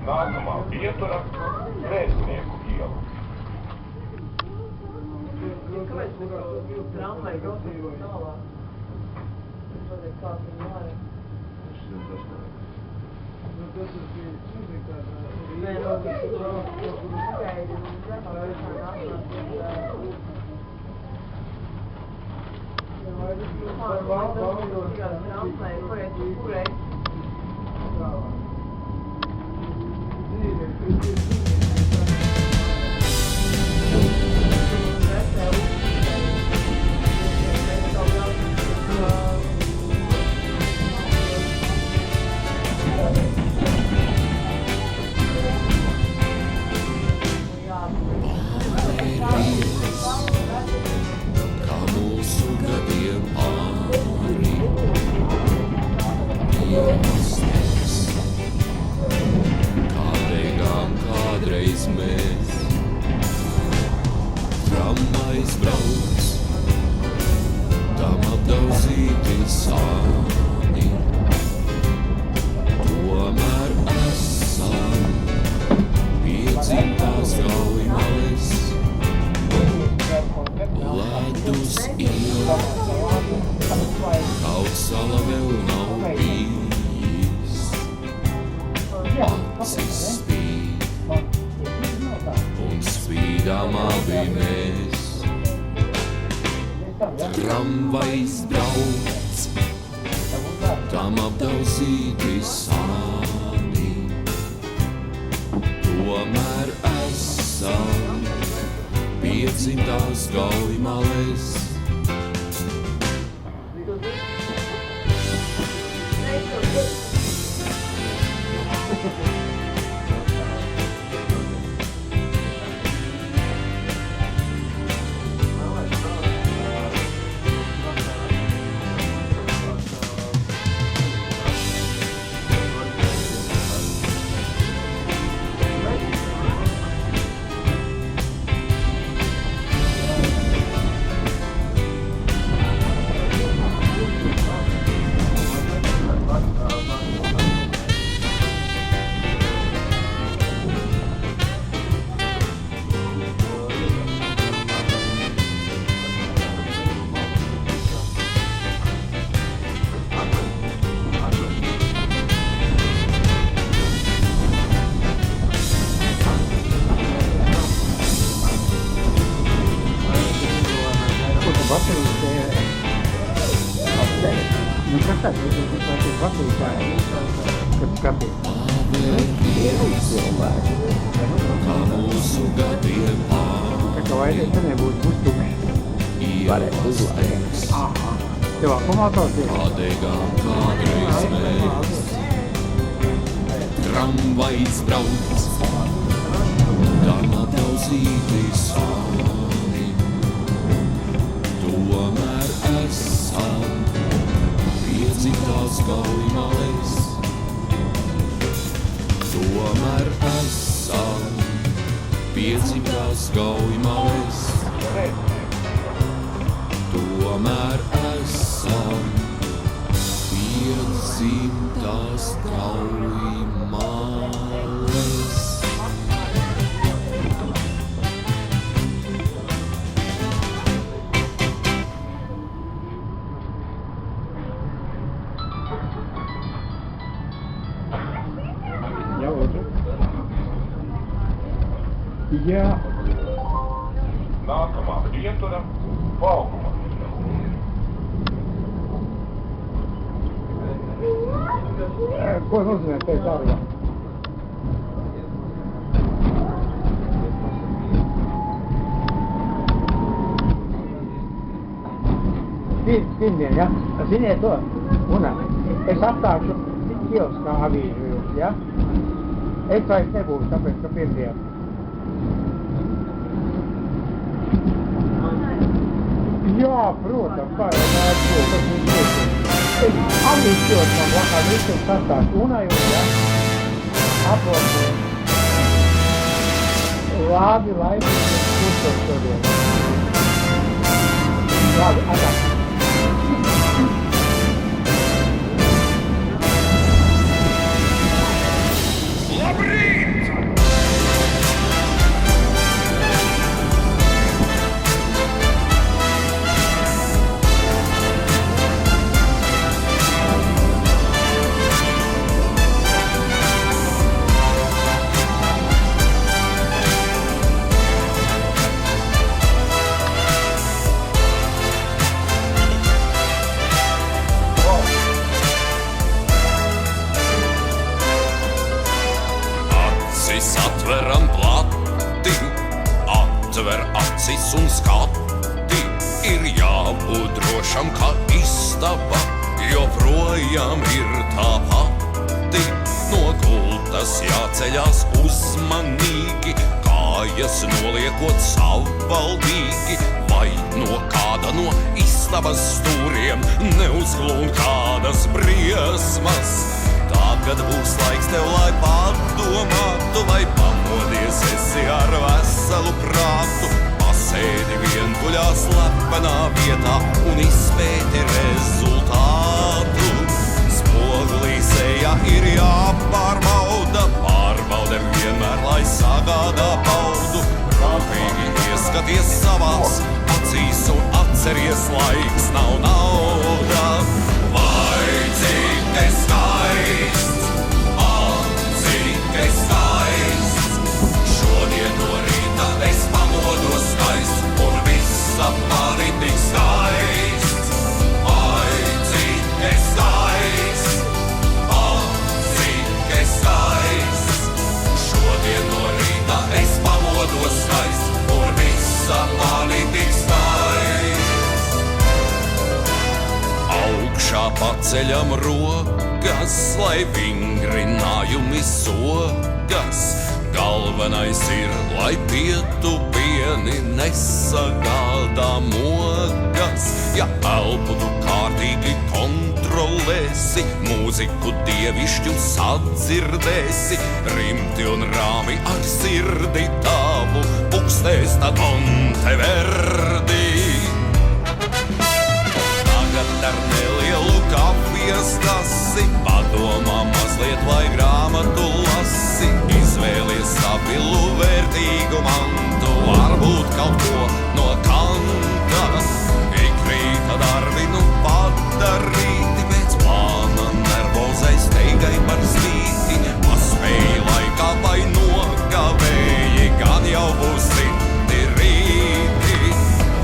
Nākamā vietura Vēstnieku iela. Kāpēc mēs tramvaju braucam tālāk? Šodien kāds viņu vajag. Nē, no pagaidi, Kādreiz mēs tramvajs brauc, tam apdauzīti sāni, tomēr esam piedzimtās Gaujmales, ledus iela, kaut sala vēl nav bijis, acis spīd. Un spīdām abi mēs, tramvajs brauc, tam apdauzīti sāni, tomēr esam piedzimtās Gaujmales. Kā mūsu gadiem ielastēs, kādēļām kādreiz mēs, tramvajs brauc, tam apdauzīti sāni, tomēr esam piedzimtās Gaujmales. Tomēr esam piedzimtās Gaujmales. Tomēr esam piedzimtās Gaujmales. Jā. Nākamā vietura Valguma. Ko nozīmē pēc darba? Pirmdien, ja? Ziniet to? Un es atstāšu kioskā avīžu jums, ja? Es vairs nebūšu, tāpēc, ka pirmdien. Jā, protams, kā jau nāc to, kas mums būtu. Es amīšos man vakar visam sastāst unajos, ja? Aplausos. Labi, laimīgi, kursos šodien. Labi, atāk. Atveram plati, atver acis un skati, ir jābūt drošam, ka istaba joprojām ir tā pati. No gultas jāceļās uzmanīgi, kājas noliekot savvaldīgi, vai no kāda no istabas stūriem neuzglūn kādas briesmas. Tagad būs laiks tev, lai padomātu, vai pamodies esi ar veselu prātu. Pasēdi vientuļā slepenā vietā un izpēti rezultātu. Spoglī sejā ir jāpārbauda, pārbaude vienmēr, lai sagādā baudu. Rūpīgi ieskaties savās acīs un atceries, laiks nav nauda. Vai cik te skaists, cik te skaists, šodien no rīta es pamodos skaists, un visa mani tik skaists. Vai cik te skaists, cik te skaists, šodien no rīta es pamodos skaists, un visa mani tik skaists. Augšā paceļam rokas, lai vingrinājumi sogas. Galvenais ir, lai pietupieni nesagādā mogas. Ja elpu tu kārtīgi kontrolēsi, mūziku dievišķu sadzirdēsi, rimti un rāmi ar sirdi tavu pukstēs tad Monteverdi. Tagad ar nelielu kafijas tasi padomā mazliet, vai grāmatu lasi. Izvēlies stabilu vērtīgu mantu, varbūt kaut ko no Kanta. Ik rīta darbinu padarīti, pēc plāna nervozais teigai par spīti. Paspēji laikā vai nogavēji, gan jau būs citi rīti.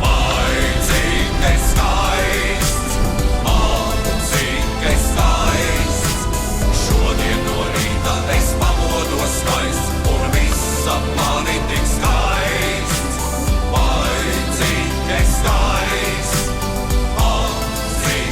Vai cik te skaists, cik es skaists, šodien no rīta es pamodos skaists, un visa mani tik skaists. Vai cik es skaists, cik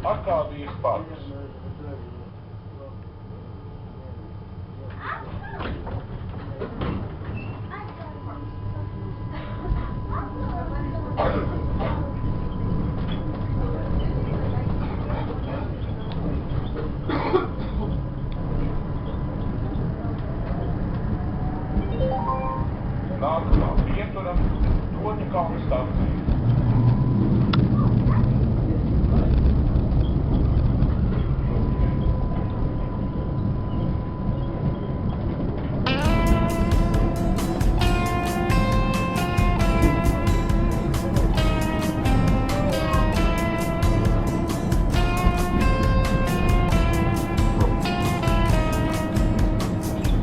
Arkādijas parks. Nākamā pietura Toņakalna stacija.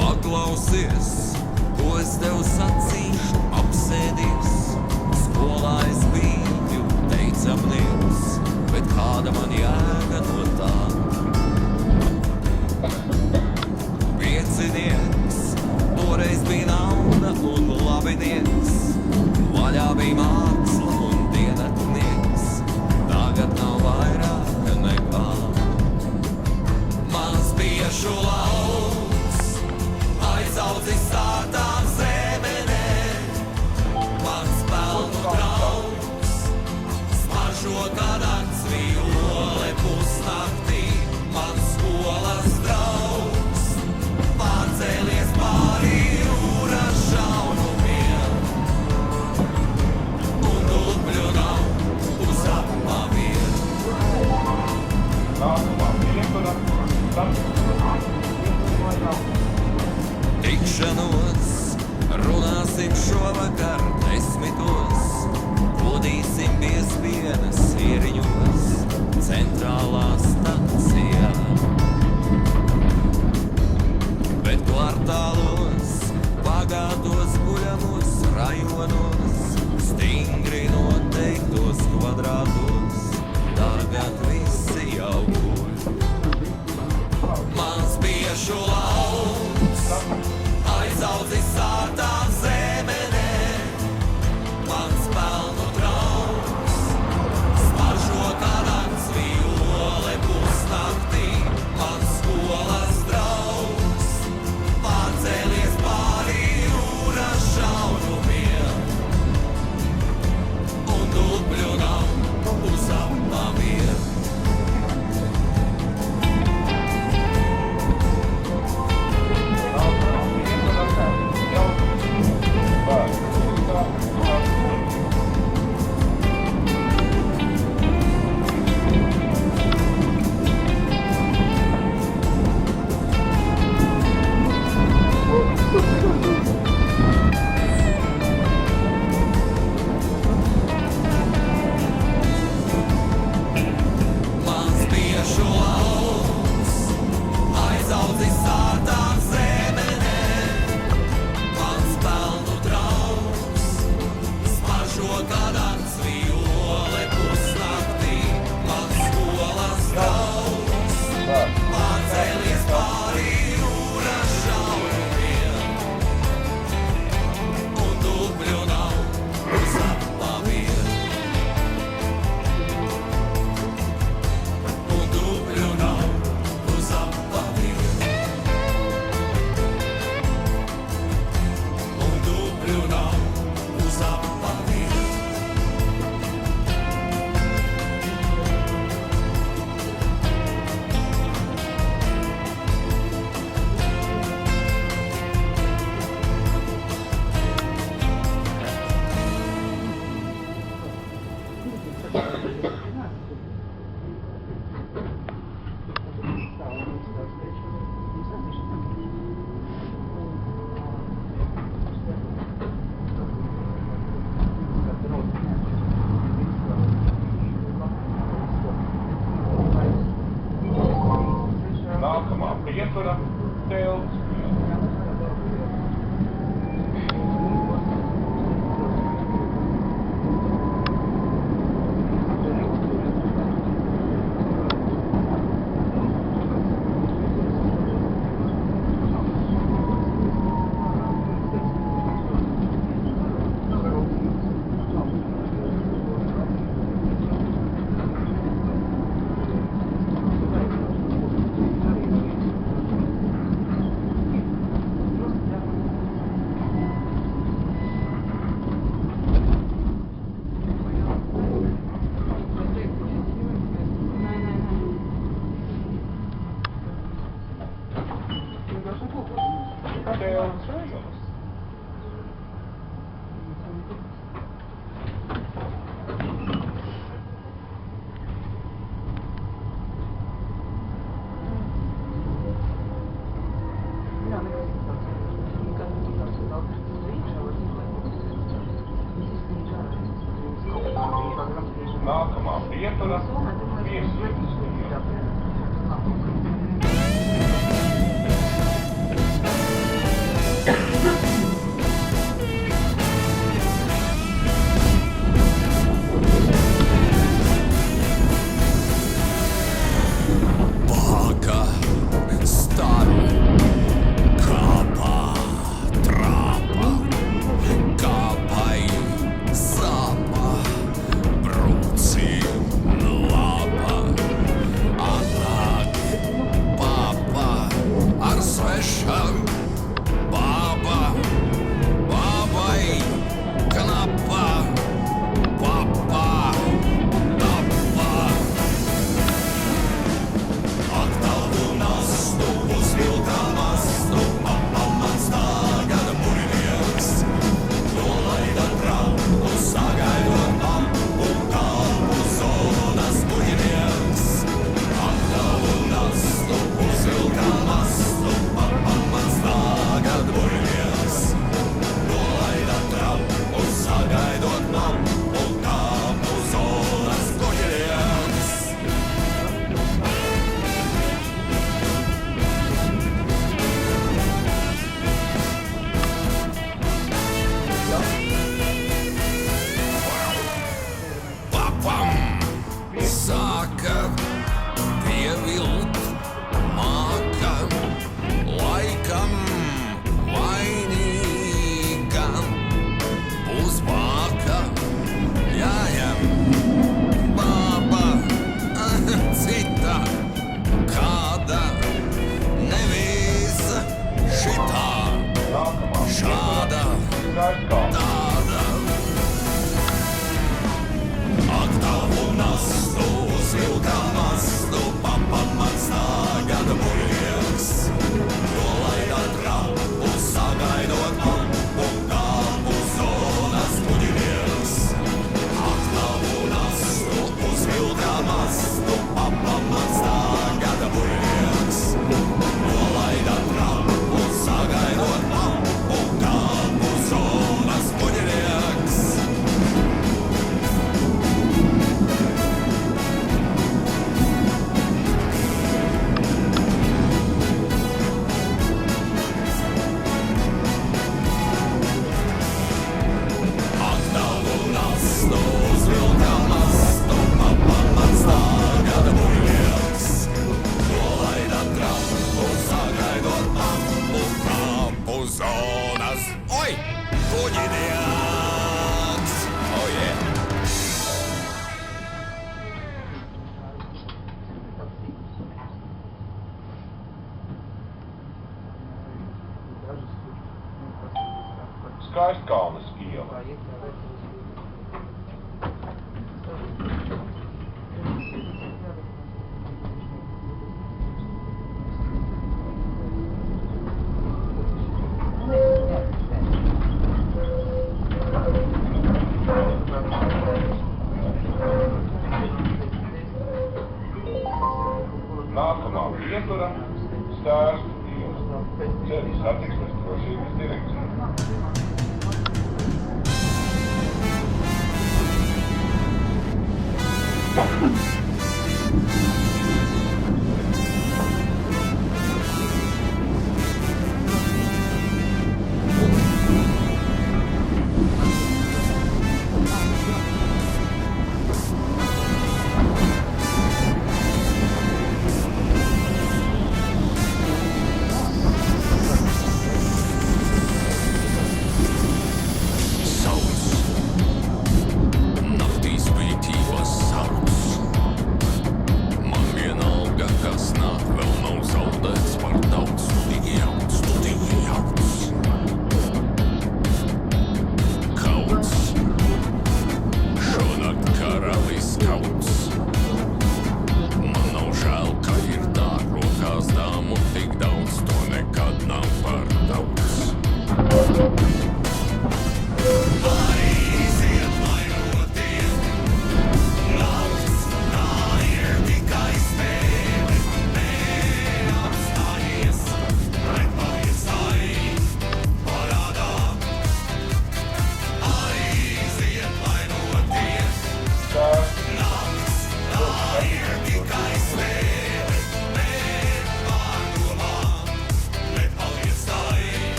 Paklausies, ko es tev sacīšu, apsēdies. Skolā es biju teicamnieks, bet kāda man jēga no tā? Piecinieks, toreiz bija nauda un labinieks, vaļā bija māksla un dienatnieks, tagad nav vairāk nekā. Mans biešu lauks aizaudzis sārtā zemenē, mans pelnu draugs smaržo kā nakts viole pusnaktī, mans skolas draugs pārcēlies pāri jūras šaurumiem un dubļu nav uz apmaviem. Nākamā pietura Tikšanos runāsim šovakar 10. Kodīsim piespienas ieriņos centrālā stacijā. Bet kvartālos, bagātos guļamos rajonos, stingri noteiktos kvadrātos, tagad visi jau guļ. Mans biešu lauks aizaudzis sārtā zemenē, mans pelnu draugs smaržo kā nakts viole pusnaktī, mans skolas draugs pārcēlies pāri jūras šaurumiem un dubļu nav uz apmaviem. Mans biešu lauks aizaudzis sārtā zemenē, mans pelnu draugs smaržo kā nakts viole pusnaktī, mans skolas draugs pārcēlies pāri jūras šaurumiem un dubļu nav uz apmaviem. Un dubļu nav uz apmaviem. Un dubļu nav uz apmaviem. Nākamā pietura Telts. Tiesības. Baka, staru, kāpā, trāpā, kāpai, sāpā, brūcīm, lāpā, atnāk, pāpā, ar svešam, bābā, bābai, knapā, papā, napā. Aktālu nastu, uzvilkā mastu, papa mans tagad murinieks. Nolaida trapu, sagaidot mapu, kalpu zonas muļinieks. Aktālu nastu, uzvilkā mastu, papa mans tagad murinieks. Nolaida trapu, sagaidot mapu, kalpu zonas muļinieks. Papam sāka pievilt māka, laikam vainīga būs bāka, jājam bāba, cita, kāda, nevisa šitā, Nākamā. šāda, Skaistkalns. tāda. Aktālu nastu, uzvilkā mastu, papa mans tagad muļinieks. Nolaida trapu, sagaidot mapu, kāpu zonas muļinieks. Aktālu nastu, uzvilkā mastu, papa mans tagad muļinieks. Nolaida trapu, sagaidot mapu, kāpu zonas muļinieks. Aktālu nastu, uzvilkā mastu, papa mans tagad muļinieks. Nolaida trapu, sagaidot mapu, kāpu zonas. Oi! Kuģinieks! Oh, yeah! Skaistkalnes iela. Nākamā vietura - Stērstu iela. Ceļu satiksmes drošības direkcija. Saules. Naktīs bija tīvas saules.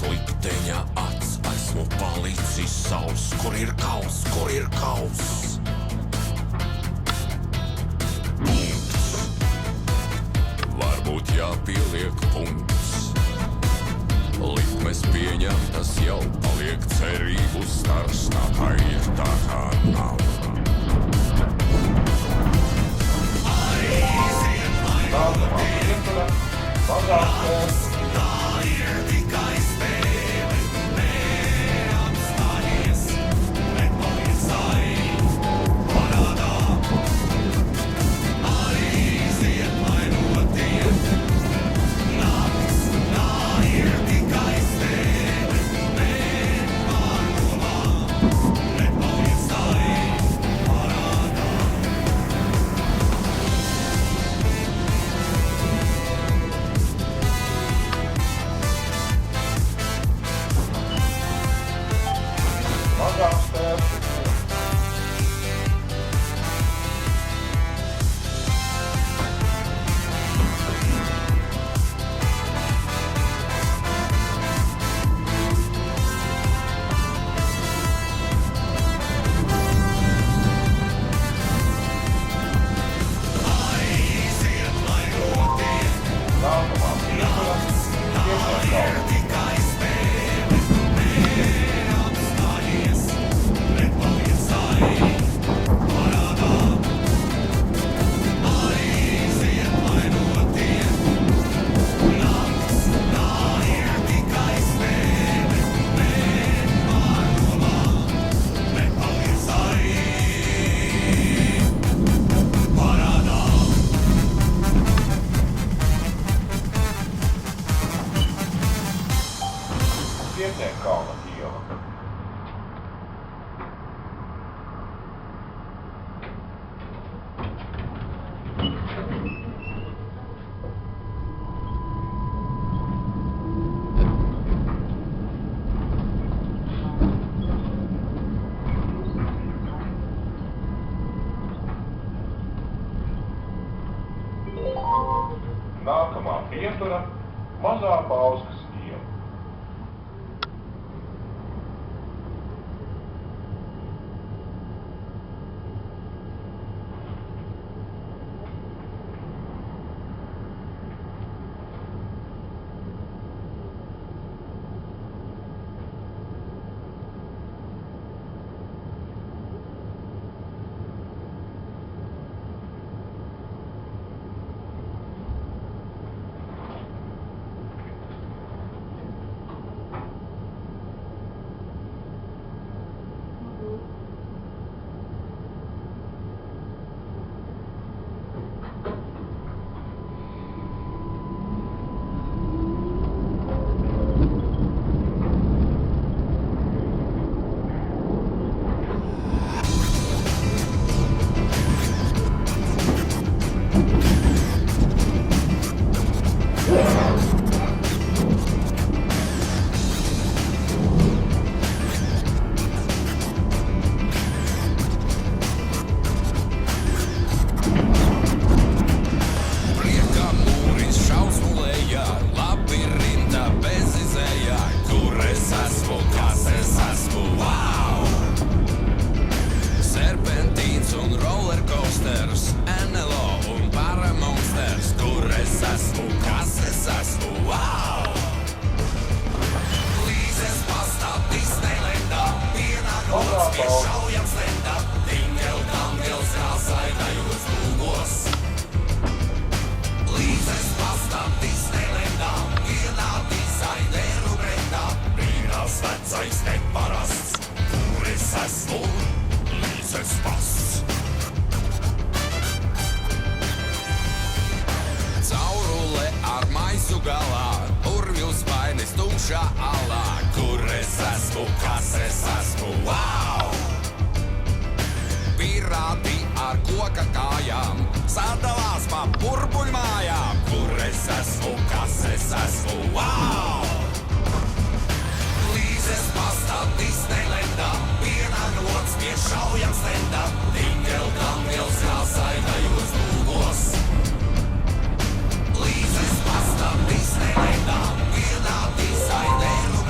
likteņa acs, esmu palicis savs. Kur ir kaus, kur ir kaus? Punkts. Varbūt jāpieliek punkts. Likmes pieņemtas jau paliek cerību stars, tā kā ir, tā kā nav. Nākamā pietura, mazāk spēles. Mazāk spēles. Nākamā pietura, piesien kalnu. Piesien kalna iela. Nākamā pietura, Mazā Bauskas iela. Līdzes pastāv Disneylandā, vienā dizaineru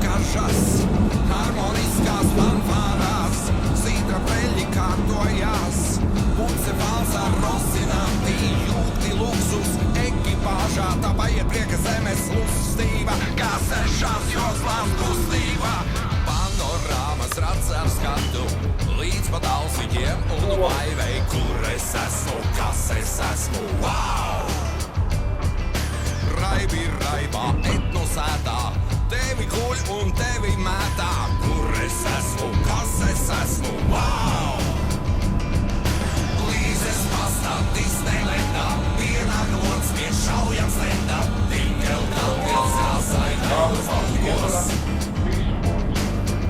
garžas, harmoniskās fanfārās, zīdra peļi kārtojās, Bucefāls ar rosinām, jūgti luksus, ekipāžā, tā paiet prieka zemes lustība, kā sešās joslās kustība. Panorāmas rats ar skatu, līdz pat ausiņiem un vaivei, kur es esmu, kas es esmu, wow! Raibi raibā, etnosētā, tevi guļ un tevi mētā, kur es esmu, kas es esmu, wow! Līzes pastā, Disneylandā, pienāk lods pie šaujam slendā, Tinkel, Kalkels, Kāsaina, Uzvalkos.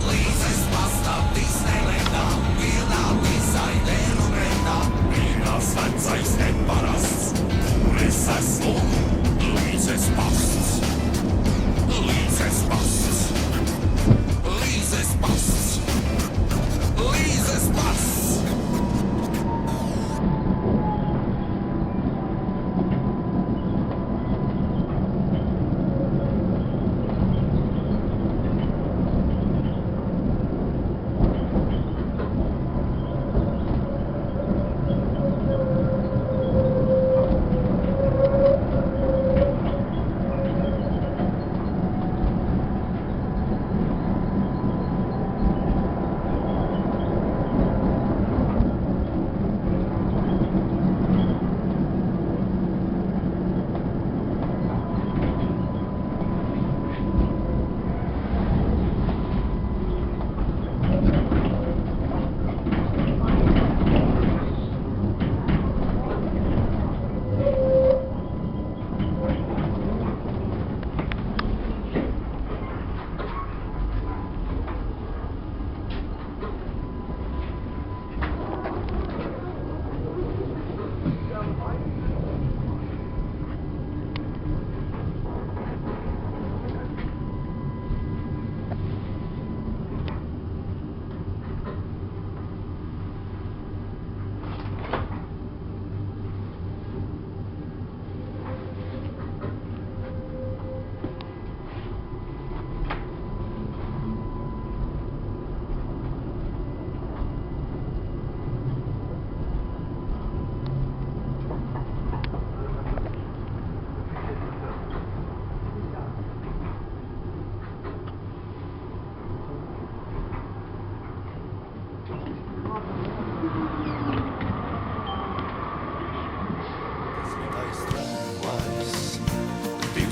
Līzes pastā, Disneylandā, pienāk dizaineru rendā, vienās vecais neparasts, kur es esmu, Līzes pasts, Līzes pasts, Līzes pasts, Līzes pasts.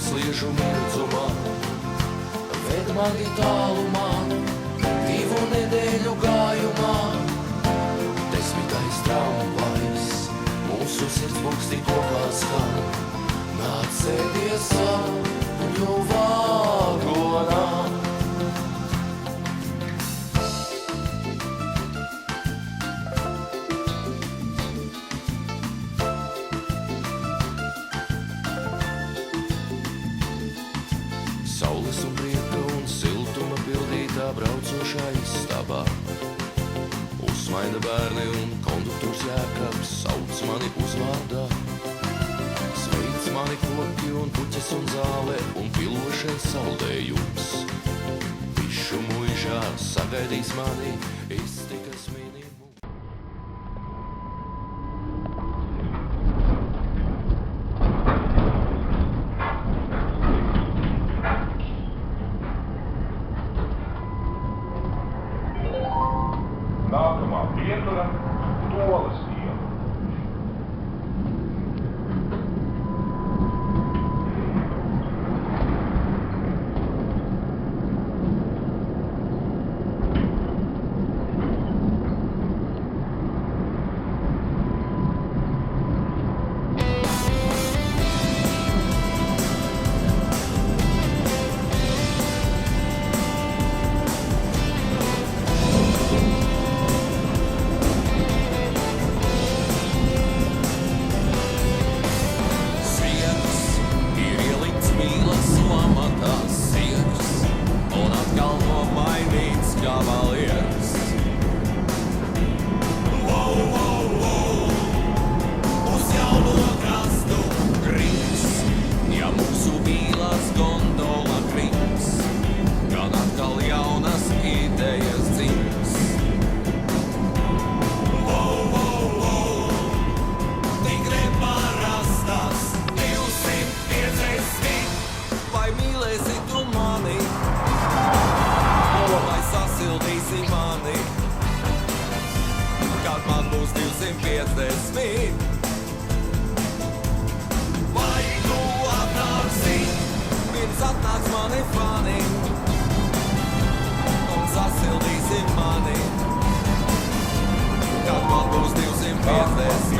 Sliežu mirdzumā, ved mani tālumā, 2 nedēļu gājumā. 10. tramvajs, mūsu sirds pulksti kopā skan, nāc sēdies savu vagonā. Saules un prieka un siltuma pildītā braucošā istabā. Uzsmaida bērni un konduktors Jēkabs sauc mani uzvārdā. Sveic mani koki un puķes un zāle un pilošais saldējums. Višu muižā sagaidīs mani iztikas minimumu. Nākamā pietura Toles iela.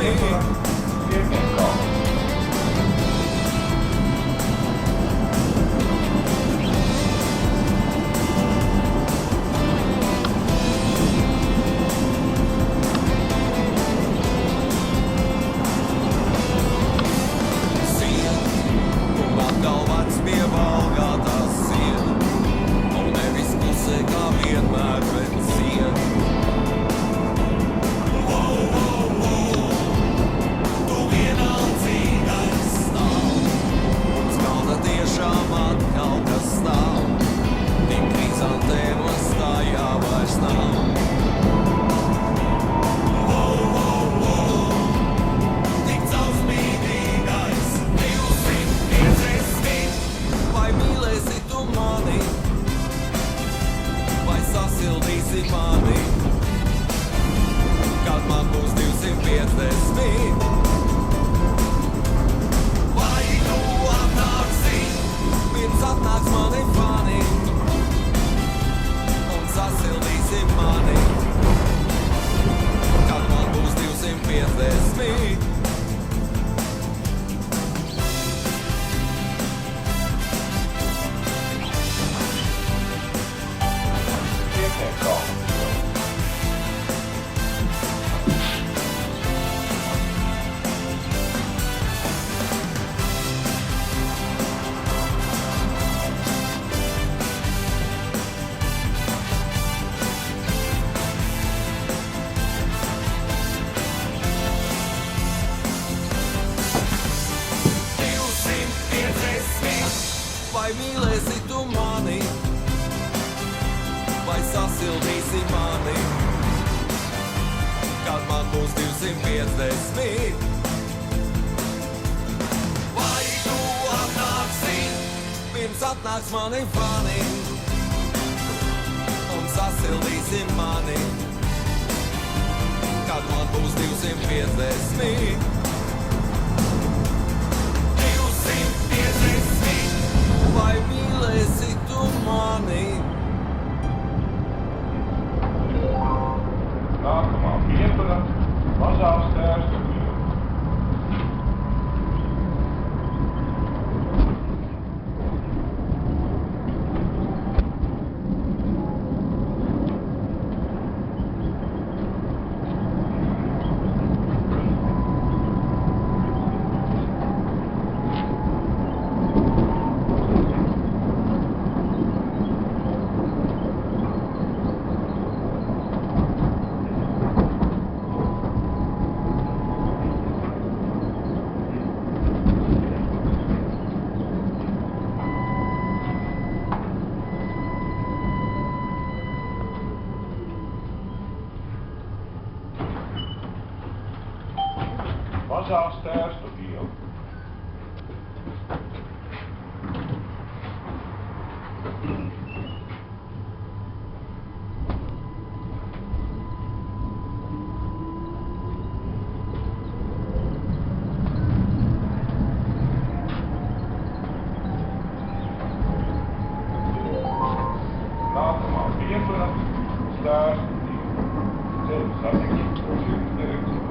Pieturam Pietienkalns. Vai mīlēsi tu mani, vai sasildīsi mani, kad man būs 250. Vai tu atnāksi, pirms atnāks mani fani, un sasildīsi mani, kad man būs 250. 250. Vai mīlēsi tu mani? Nākamā pietura Mazā Stērstu iela. Mazā Stērstu iela. Nākamā pietura Stērstu iela. Ceļu satiksmes drošības direkcija.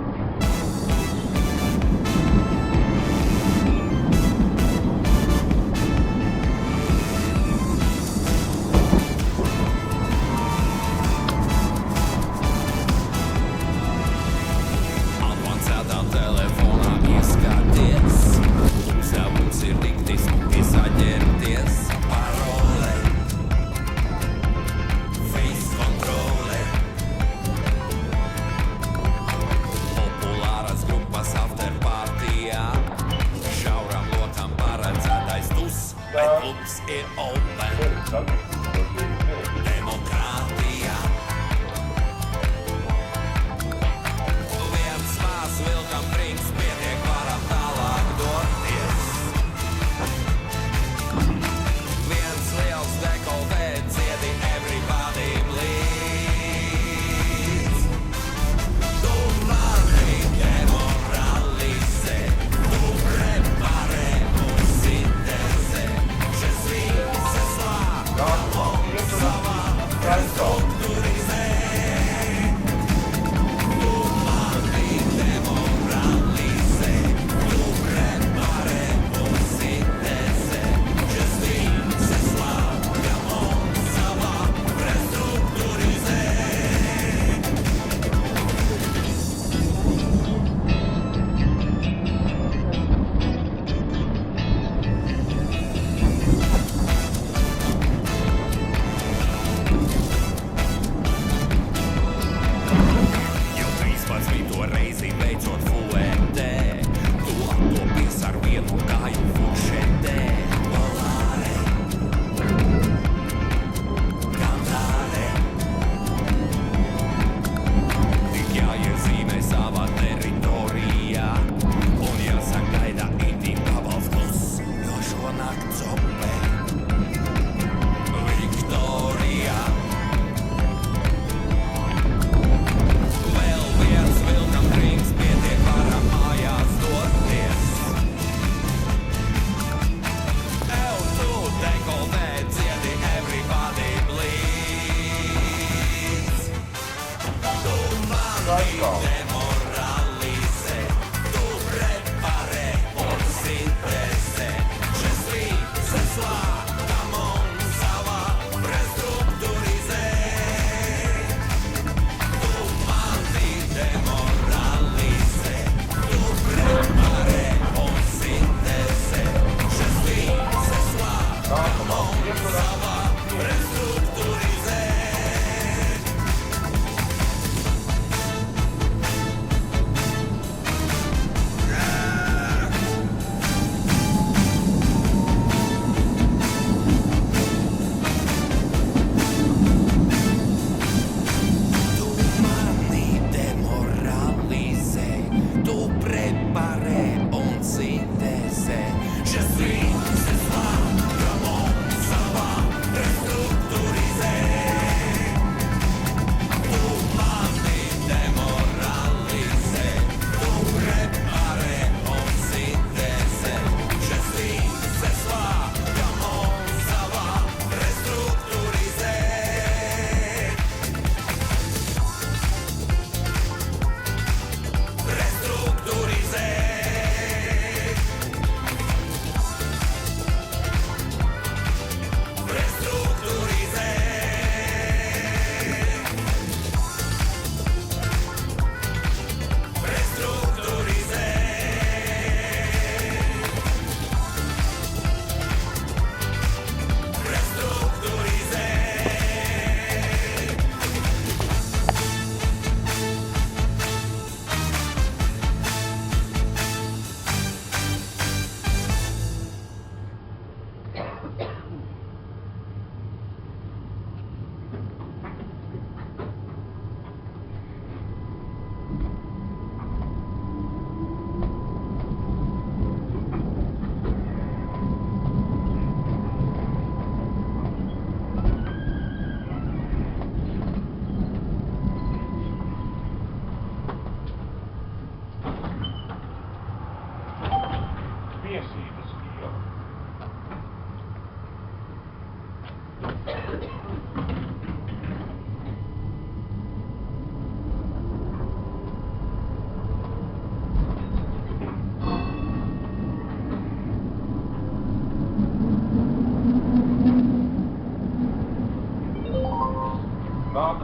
Face control.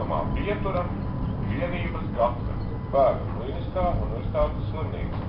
Nākamā pietura vienības gatve. Bērnu klīniskā universitātes slimnīca.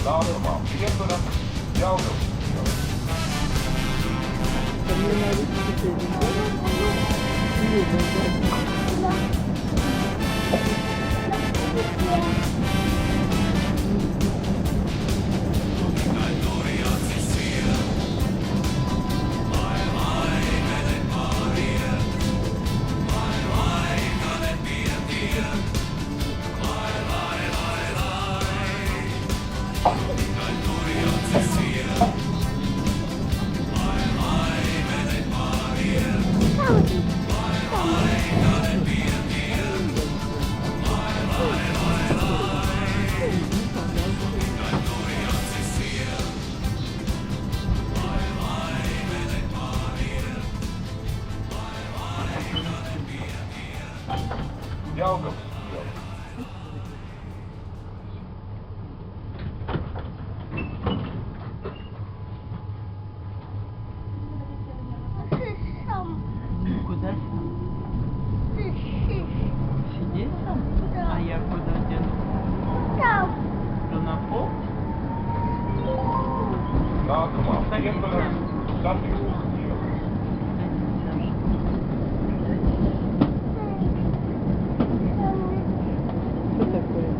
Nākamā pietura Jelgavas ielas. Jelgavas ielas. Куда сам? Сидеть там? Да. А я куда дену? Там. То на пол? Nākamā pietura Satiksmes iela. Что такое?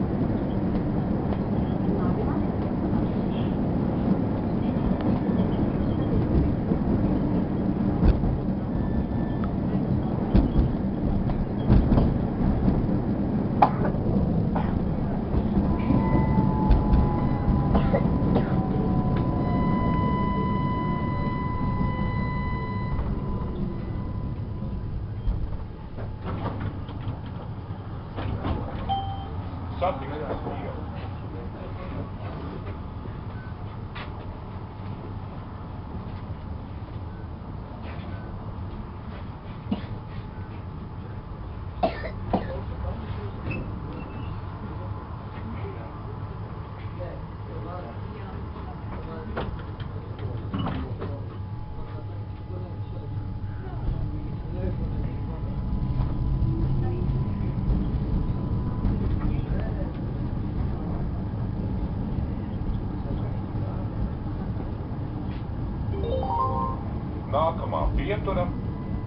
Nākamā pietura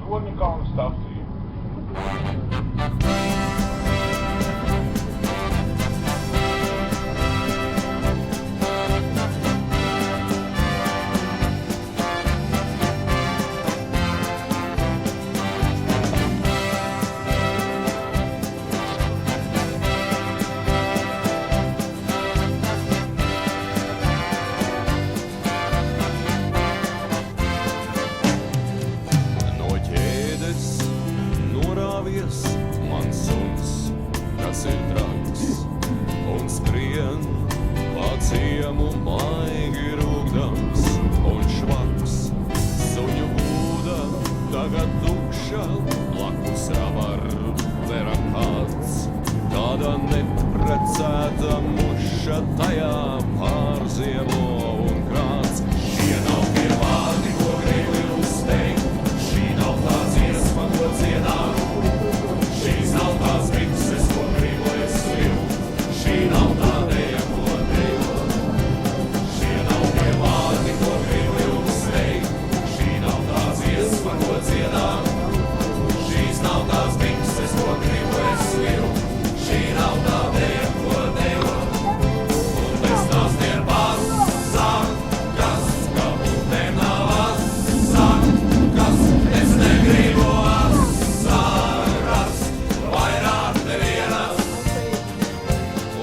Torņakalna stacija. No ķēdes norāvies mans suns, kas ir traks, un skrien pa ciemu maigi rūgdams un švaks. Suņu būda tagad tukša, blakus ravar vera kāds, tāda neprecēta muša tajā pārziemo un krāts. Šie nav tie vārdi, ko gribu jums teikt, šī nav tā dziesma, ko dziedāt. Šīs nav tās bikses, ko gribu es vilkt, šī nav tā dēļa, ko dejot. Šie nav tie vārdi, ko gribu jums teikt, šī nav tā dziesma, ko dziedāt. Šīs nav tās bikses, ko gribu es vilkt, šī nav tā dēļa, ko dejot. Un bez tās dien pasakas, ka būtēm nav atsakas, es negribu atsaras, vairāk nevienas.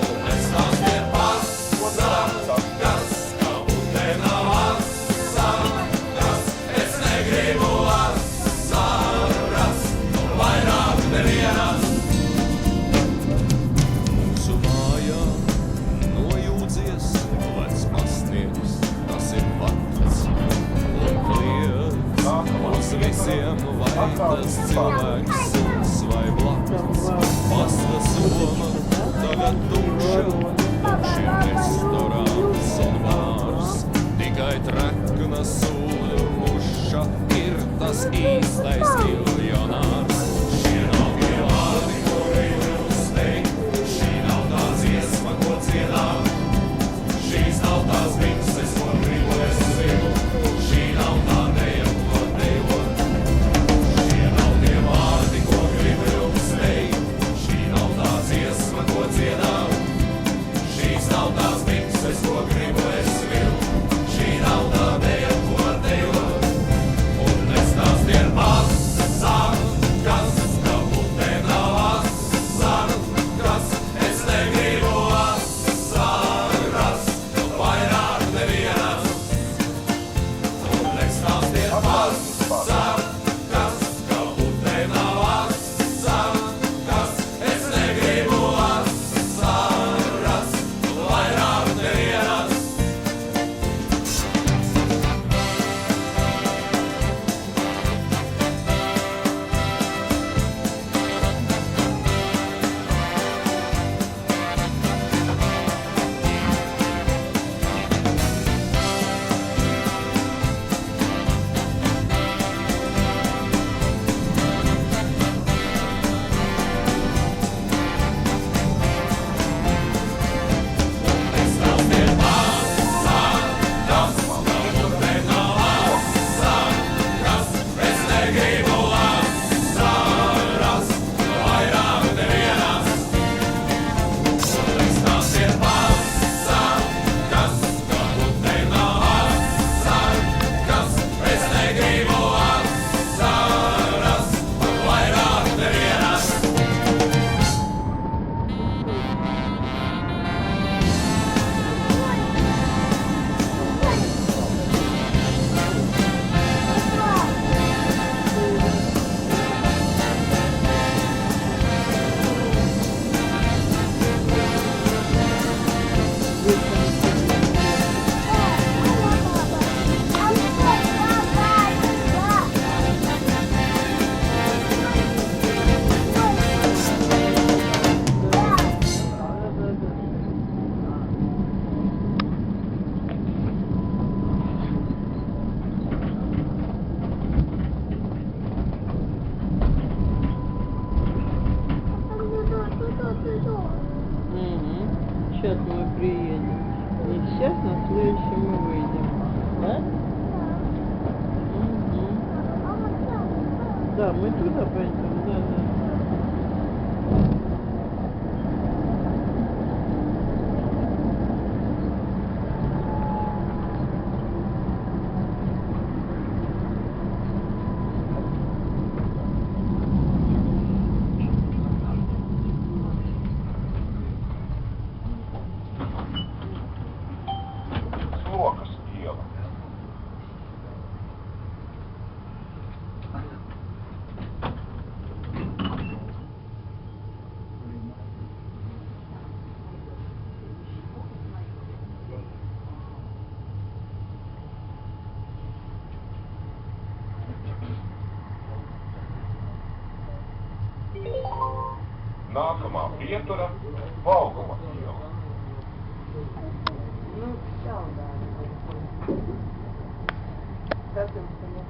Un bez tās dien pasakas, ka būtēm nav atsakas, es negribu atsaras, vairāk nevienas. Mūsu mājā nojūdzies vecs pastnieks, tas ir fakts, un kliedz uz visiem, vai tas cilvēks suns vai blakts. Pasta soma tagad tukša, šī restorāns un bārs, tikai trekna sūdu muša ir tas īstais miljonārs. Šie nav tie vārdi, ko gribu jums teikt, šī nav tā dziesma, ko dziedāt. Šīs nav tās bikses, ko gribu es vilkt, šī nav tā dēļa, ko dejot. Šie nav tie vārdi, ko gribu jums teikt, šī nav tā dziesma, ko dziedāt. Šīs nav tās bikses, ko gribu es vilkt, šī nav tā dēļa, ko dejot. Un es tās dien pasakas, ka būtēm nav atsakas, es negribu atsaras, vairāk nevienas. Un es tās dien pasakas, ka būtēm nav atsakas, es negribu atsaras, vairāk nevienas. Es tās dien pasakas, ka būtēm nav atsakas, es negribu atsaras, vairāk nevienas. Un es tās dien pasakas, ka būtēm nav atsakas, es negribu atsaras, vairāk nevienas. Сейчас мы приедем. И сейчас на следующем мы выйдем. Да? Угу. Да, мы туда пойдем, да. Slokas iela. Nākamā pietura – Valguma iela. Ну, все, да. Как им понять?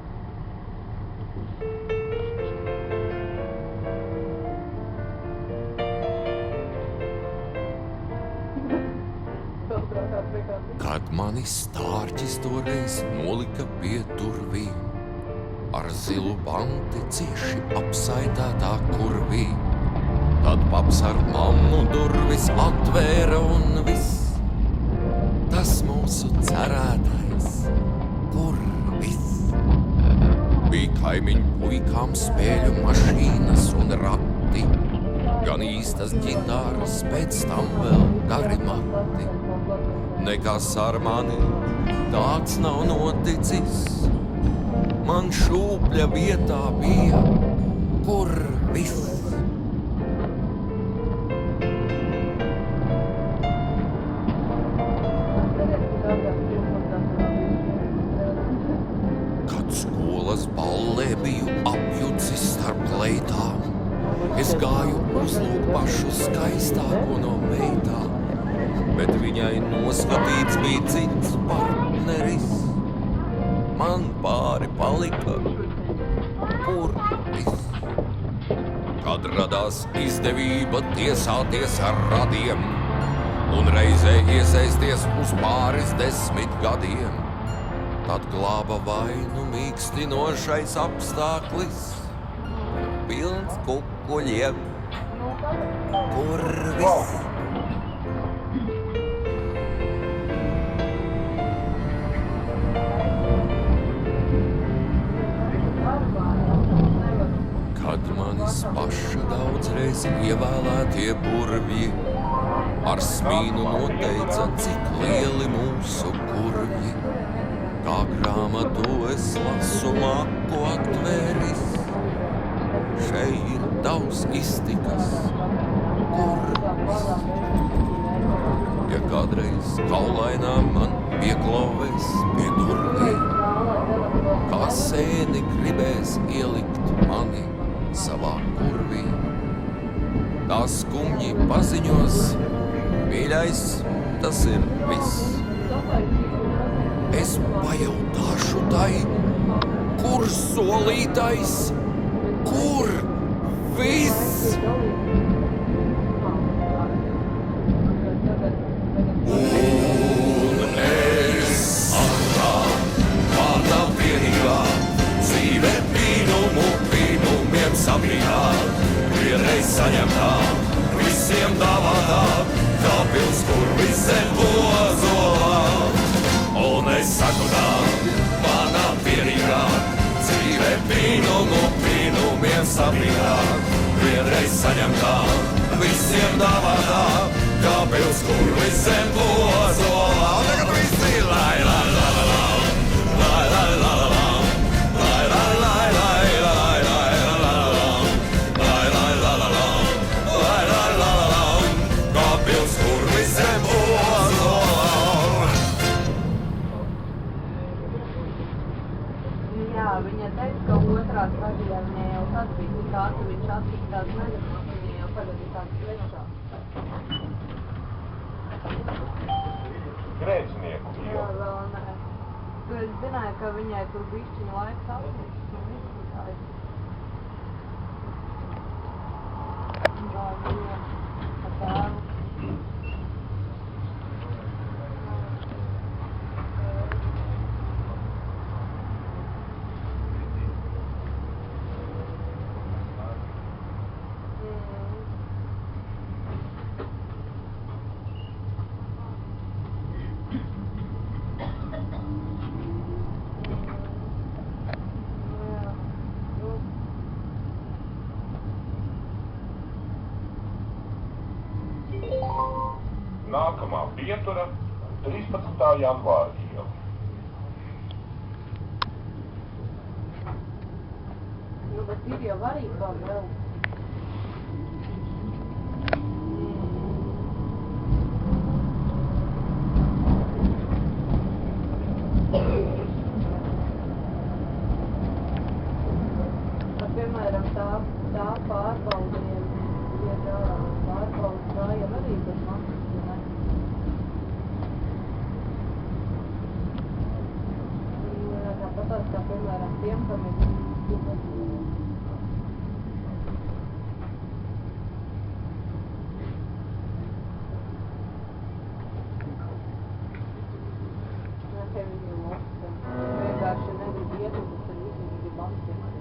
Kad mani stārķis toreiz nolika pie durvīm, ar zilu banti cieši apsaitētā kurvī, tad paps ar mammu durvis atvēra un viss. Tas mūsu cerētais, kur viss. Bija kaimiņu puikām spēļu mašīnas un rati, gan īstas ģitāras, pēc tam vēl gari mati. Nekas ar mani tāds nav noticis, man šūpļa vietā bija, kur viss. Kad skolas ballē biju apjucis starp kleitām, es gāju uzlūk pašu skaistāko no meitām, bet viņai noskatīts bija cits partneris. Man pāri palika, kur viss. Kad radās izdevība tiesāties ar radiem un reizē iesaisties uz pāris 10 gadiem, tad glāba vainu mīkstinošais apstāklis, pilns kukuļiem, kur viss. Kad manis paša daudzreiz ievēlētie burvji ar smīnu noteica, cik lieli mūsu kurvji. Kā grāmatu es lasu maku atvēris, šeit ir daudz iztikas, kurvis. Ja kādreiz kaulainā man pieklauvēs pie durvīm, kā sēni gribēs ielikt mani savā kurvī, tā skumji paziņos, mīļais, tas ir viss. Es pajautāšu tai, kur solītais, kur viss. Un es arā, mana vienīgā, dzīve pīnumiem sabrīnā, vienreiz saņemtā, visiem dāvātā, kā pils, kur visiem bozolā. Un es saku tā, mana vienīgā, dzīve pīnumiem sabrīnā, vienreiz saņemtā, visiem dāvātā, kā pils, kur visiem bozolā. Un tagad visi lai, lai, lai, lai, lai, lai, lai, lai, lai. Viņa teica, ka otrā stadijā viņai jau tad bija tik ātri, viņš attīstās negadās, viņa jau tagad ir tāds trešā. Grēcinieku Jā, iela. vēl nē. Tu es zināju, ka viņai tur bišķiņa laiks attīstās. Jā, viņa ar tēvu. pietura 13. janvāra iela. Nu, bet ir jau arī kā vēl. Piemēram, tā pārbaudiem, ja pārbaudas tā jau arī bez maksas, ne? Tāpatās kā, piemēram, tiem, kam ir ne, tev viņi ir vienkārši negrib iet, un tas ir visi grib apstiet.